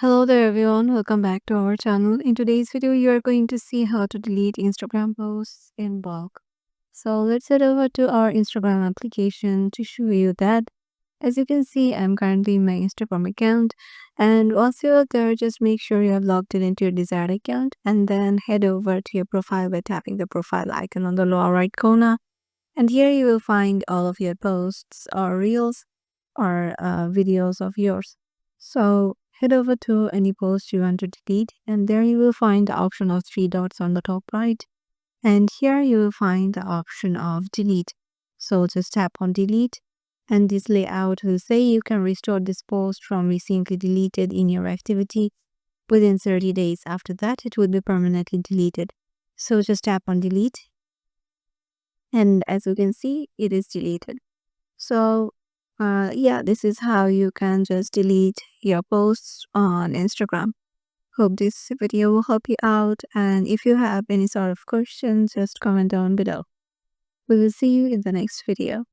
Hello there everyone, welcome back to our channel. In today's video, you are going to see how to delete Instagram posts in bulk. So let's head over to our Instagram application to show you that. As you can see, I'm currently in my Instagram account, and once you're there, just make sure you have logged in into your desired account and then head over to your profile by tapping the profile icon on the lower right corner. And here you will find all of your posts or reels or videos of yours. So head over to any post you want to delete, and there you will find the option of three dots on the top right. And here you will find the option of delete. So just tap on delete, and this layout will say you can restore this post from recently deleted in your activity within 30 days. After that, it will be permanently deleted. So just tap on delete, and as you can see, it is deleted. So yeah, this is how you can just delete your posts on Instagram. Hope this video will help you out, and if you have any sort of questions, just comment down below. We will see you in the next video.